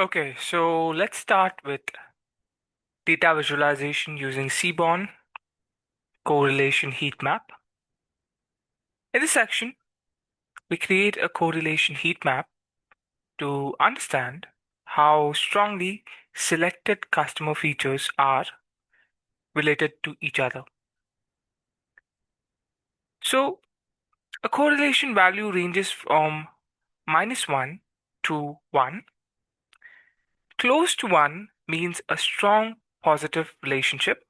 Okay, so let's start with data visualization using Seaborn Correlation Heatmap. In this section, we create a correlation heat map to understand how strongly selected customer features are related to each other. So, a correlation value ranges from -1 to 1. Close to 1 means a strong positive relationship.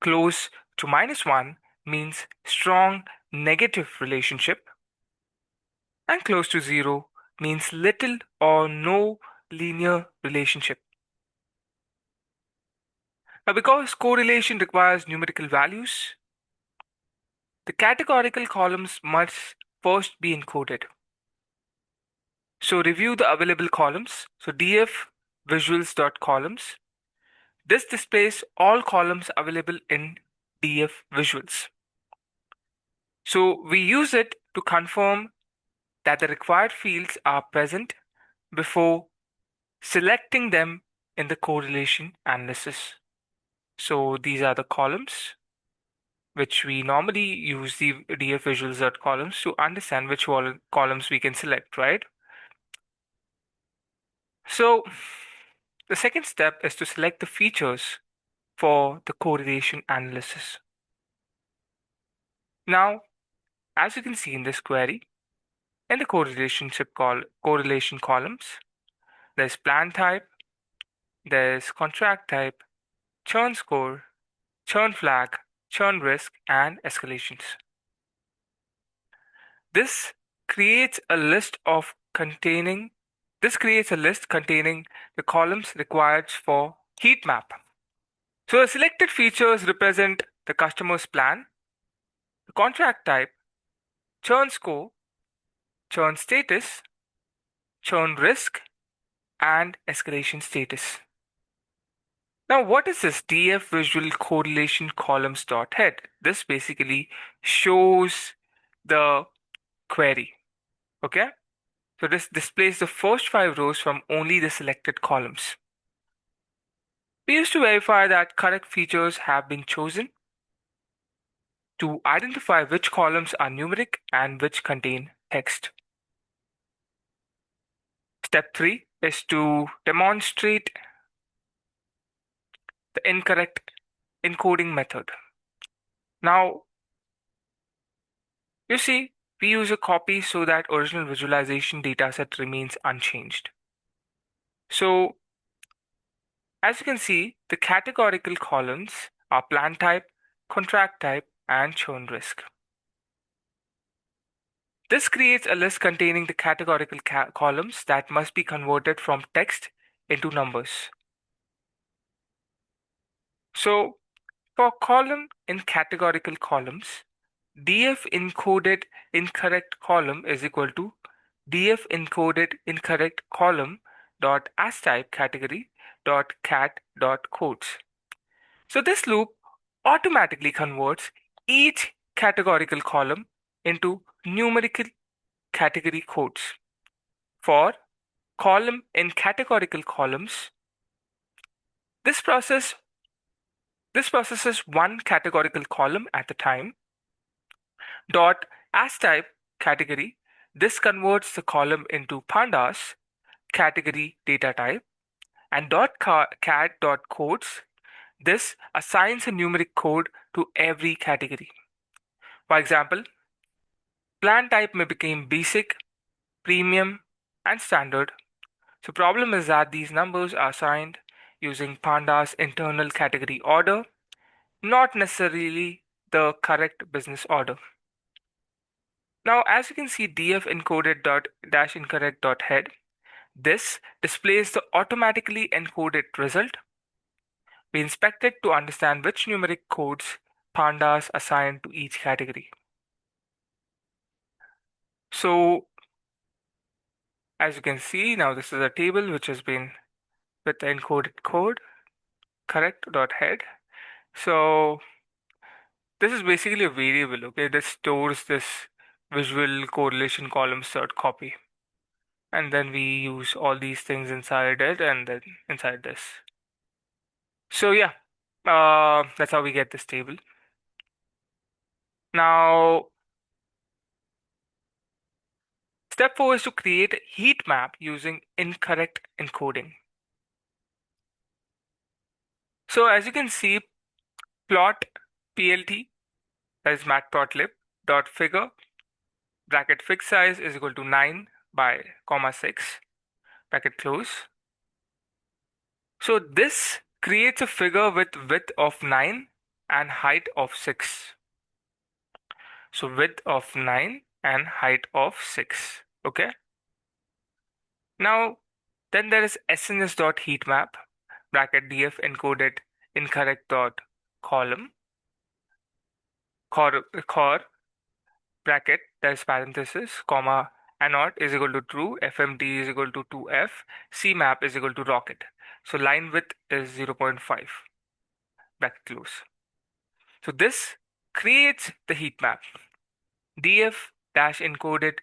Close to -1 means strong negative relationship. And close to 0 means little or no linear relationship. Now, because correlation requires numerical values, the categorical columns must first be encoded. So review the available columns. So df visuals.columns. This displays all columns available in df visuals. So we use it to confirm that the required fields are present before selecting them in the correlation analysis. So these are the columns which we normally use the df visuals columns to understand which columns we can select, right? So the second step is to select the features for the correlation analysis. Now, as you can see in this query, in the correlation columns, there's plan type, there's contract type, churn score, churn flag, churn risk, and escalations. This creates a list containing the columns required for heat map. So the selected features represent the customer's plan, the contract type, churn score, churn status, churn risk, and escalation status. Now, what is this df visual correlation columns dot head? This basically shows the query. Okay, so this displays the first 5 rows from only the selected columns. We used to verify that correct features have been chosen to identify which columns are numeric and which contain text. Step 3 is to demonstrate the incorrect encoding method. Now, you see, we use a copy so that original visualization dataset remains unchanged. So, as you can see, the categorical columns are plan type, contract type, and churn risk. This creates a list containing the categorical columns that must be converted from text into numbers. So, for column in categorical columns, df encoded incorrect column is equal to df encoded incorrect column dot astype category dot cat dot codes. So this loop automatically converts each categorical column into numerical category codes. For column in categorical columns, this processes one categorical column at a time. Dot astype category, this converts the column into pandas category data type, and cat dot codes, this assigns a numeric code to every category. For example, plan type may become basic, premium, and standard. So problem is that these numbers are assigned using Pandas internal category order, not necessarily the correct business order. Now, as you can see, df encoded dot dash incorrect dot head, this displays the automatically encoded result. We inspect it to understand which numeric codes Pandas assign to each category. So, as you can see, now this is a table which has been with the encoded code, correct.head. So, this is basically a variable, okay, that stores this visual correlation columns copy. and then we use all these things inside it and then inside this. So yeah, that's how we get this table. Now, step 4 is to create a heat map using incorrect encoding. So as you can see, plot plt, that is matplotlib dot figure bracket fixed size is equal to 9 by comma 6 bracket close. So this creates a figure with width of 9 and height of 6. So width of 9 and height of 6. Okay. Now, then there is sns.heatmap bracket df encoded incorrect dot column core bracket, that is parenthesis, comma anode is equal to true, fmt is equal to 2f, cmap is equal to rocket. So line width is 0.5 bracket close. So this creates the heat map. df dash encoded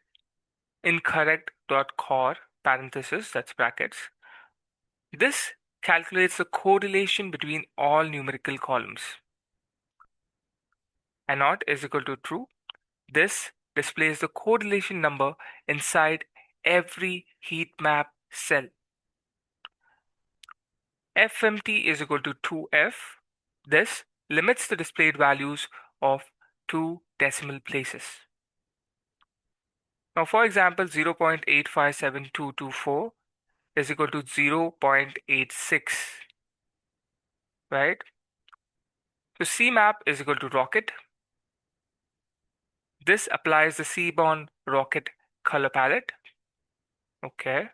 incorrect dot core parenthesis, that's brackets. This calculates the correlation between all numerical columns. Anode is equal to true. This displays the correlation number inside every heat map cell. fmt is equal to 2f. This limits the displayed values of 2 decimal places. Now, for example, 0.857224 is equal to 0.86, right? So CMAP is equal to rocket. This applies the Seaborn rocket color palette. Okay.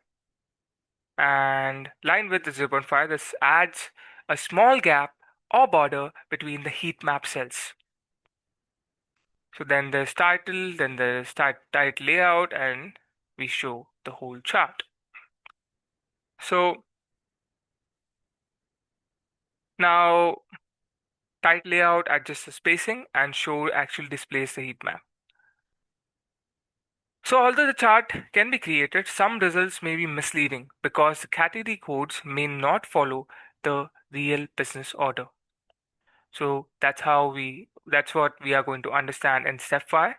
And line width is 0.5. This adds a small gap or border between the heat map cells. So then there's title, then there's title layout, and we show the whole chart. So now title layout adjusts the spacing and show actually displays the heat map. So although the chart can be created, some results may be misleading because the category codes may not follow the real business order. So that's what we are going to understand in step 5.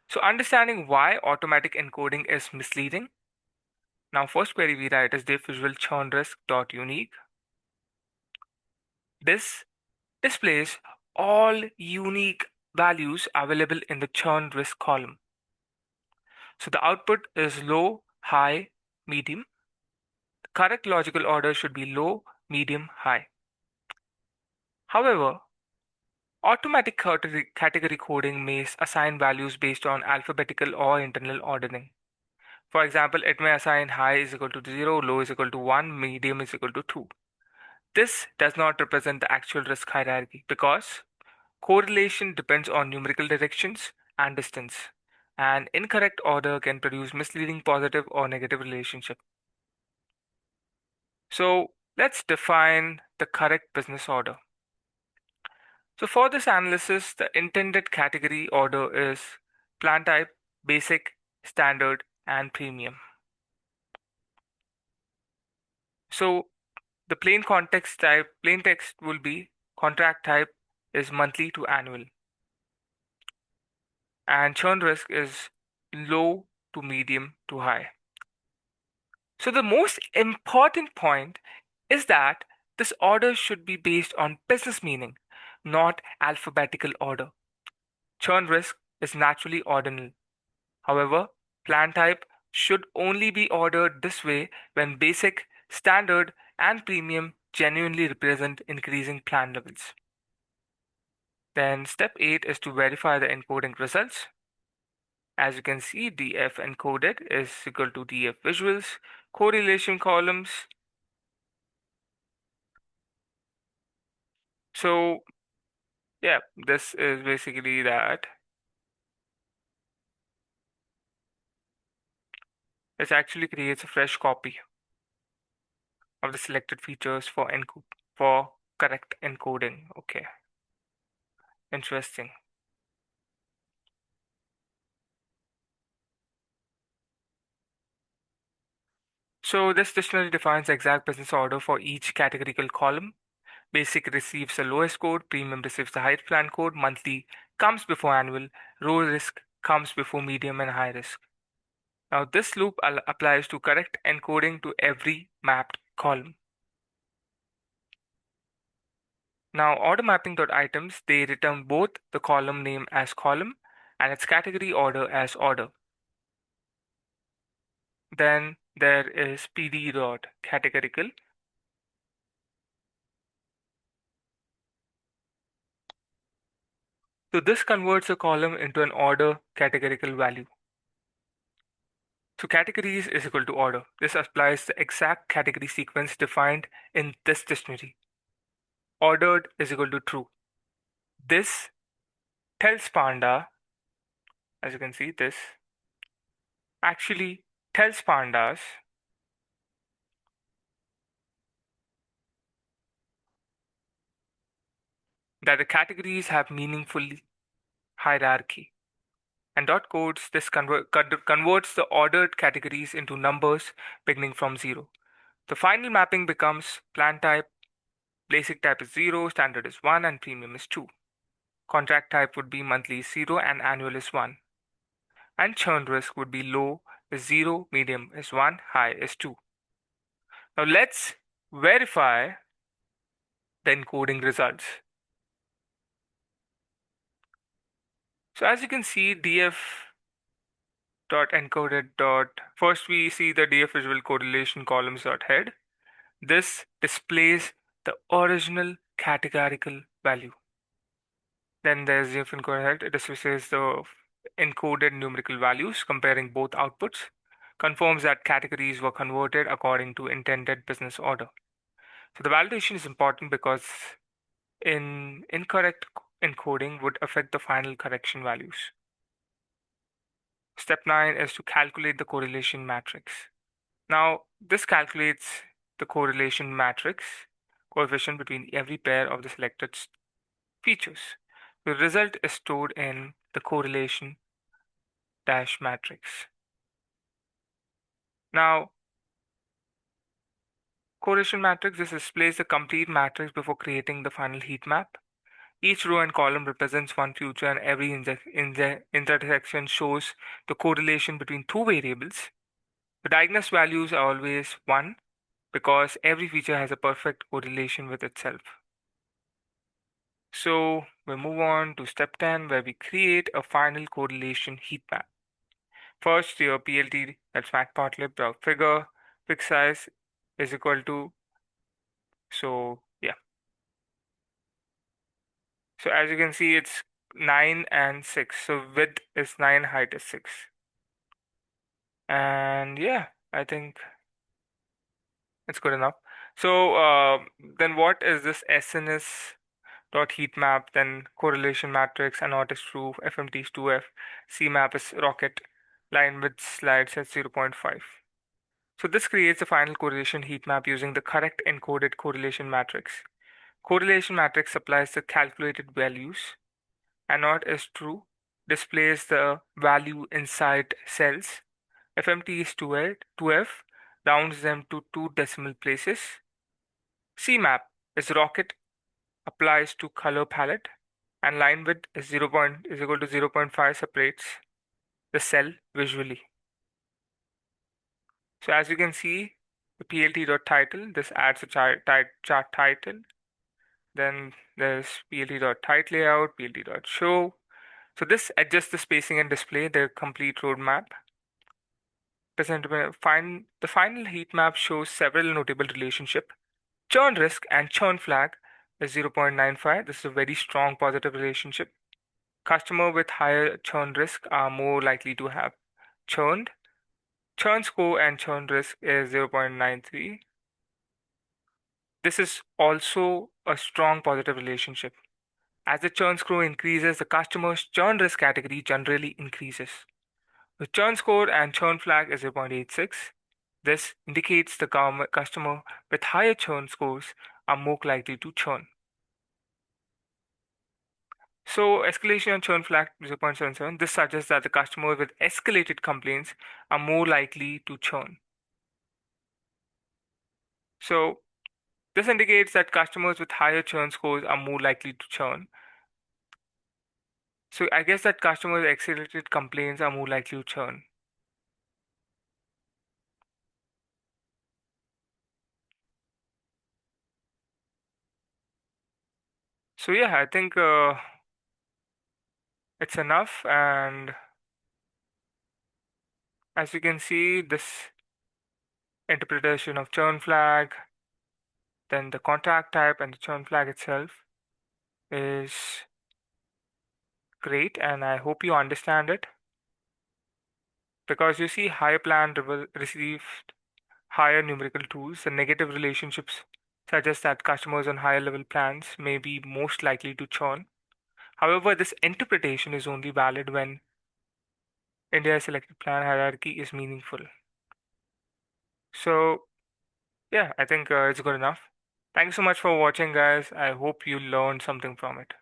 So understanding why automatic encoding is misleading. Now first query we write is diff visual churn risk dot unique. This displays all unique values available in the churn risk column. So the output is low, high, medium. The correct logical order should be low, medium, high. However, automatic category coding may assign values based on alphabetical or internal ordering. For example, it may assign high is equal to 0, low is equal to 1, medium is equal to 2. This does not represent the actual risk hierarchy because correlation depends on numerical directions and distance, and incorrect order can produce misleading positive or negative relationship. So let's define the correct business order. So for this analysis, the intended category order is plan type, basic, standard, and premium. So the plain text will be contract type is monthly to annual, and churn risk is low to medium to high. So the most important point is that this order should be based on business meaning, not alphabetical order. Churn risk is naturally ordinal. However, plan type should only be ordered this way when basic, standard, and premium genuinely represent increasing plan levels. Then step 8 is to verify the encoding results. As you can see, df encoded is equal to df visuals, correlation columns. So yeah, this is basically that. This actually creates a fresh copy of the selected features for correct encoding. Okay, interesting. So this dictionary defines the exact business order for each categorical column. Basic receives the lowest code, premium receives the highest plan code, monthly comes before annual, low risk comes before medium and high risk. Now this loop applies to correct encoding to every mapped column. Now order mapping.items, they return both the column name as column and its category order as order. Then there is pd.categorical. So this converts a column into an order categorical value. So categories is equal to order. This applies the exact category sequence defined in this dictionary. Ordered is equal to true. This tells Panda, as you can see, this actually tells Pandas that the categories have meaningful hierarchy. And dot codes, this converts the ordered categories into numbers beginning from 0. The final mapping becomes plan type, basic type is 0, standard is 1, and premium is 2. Contract type would be monthly is 0 and annual is 1. And churn risk would be low is 0, medium is 1, high is 2. Now let's verify the encoding results. So as you can see, df.encoded. First we see the df visual correlation columns.head. This displays the original categorical value. Then there's df encoded. It displays the encoded numerical values comparing both outputs. Confirms that categories were converted according to intended business order. So the validation is important because incorrect encoding would affect the final correction values. Step 9 is to calculate the correlation matrix. Now, this calculates the correlation matrix coefficient between every pair of the selected features. The result is stored in the correlation dash matrix. Now, correlation matrix, this displays the complete matrix before creating the final heat map. Each row and column represents one feature and every intersection shows the correlation between two variables. The diagnosed values are always 1 because every feature has a perfect correlation with itself. So we move on to step 10 where we create a final correlation heat map. First, your PLT, that's matplotlib, the figure size is equal to, so yeah. So as you can see, it's 9 and 6. So width is 9, height is 6. And yeah, I think it's good enough. So then what is this SNS dot heat map, then correlation matrix, anot is true, FMT is 2F, CMap is rocket, line width slides at 0.5. So this creates a final correlation heat map using the correct encoded correlation matrix. Correlation matrix supplies the calculated values. Anot is true, displays the value inside cells. FMT is 2F, rounds them to 2 decimal places. CMap is rocket, applies to color palette, and line width is is equal to 0.5, separates the cell visually. So as you can see, the plt.title, this adds a chart title. Then there's plt.title plt.show. So this adjusts the spacing and display the complete roadmap. The final heat map shows several notable relationships. Churn risk and churn flag is 0.95. This is a very strong positive relationship. Customer with higher churn risk are more likely to have churned. Churn score and churn risk is 0.93. This is also a strong positive relationship. As the churn score increases, the customer's churn risk category generally increases. The churn score and churn flag is 0.86. This indicates the customer with higher churn scores are more likely to churn. So escalation and churn flag 0.77. This suggests that the customer with escalated complaints are more likely to churn. So this indicates that customers with higher churn scores are more likely to churn. So I guess that customers with accelerated complaints are more likely to churn. So yeah, I think it's enough. And as you can see, this interpretation of churn flag, then the contract type and the churn flag itself is great, and I hope you understand it. Because you see, higher plan received higher numerical tools. The negative relationships suggest that customers on higher level plans may be most likely to churn. However, this interpretation is only valid when India's selected plan hierarchy is meaningful. So, yeah, I think it's good enough. Thank you so much for watching, guys. I hope you learned something from it.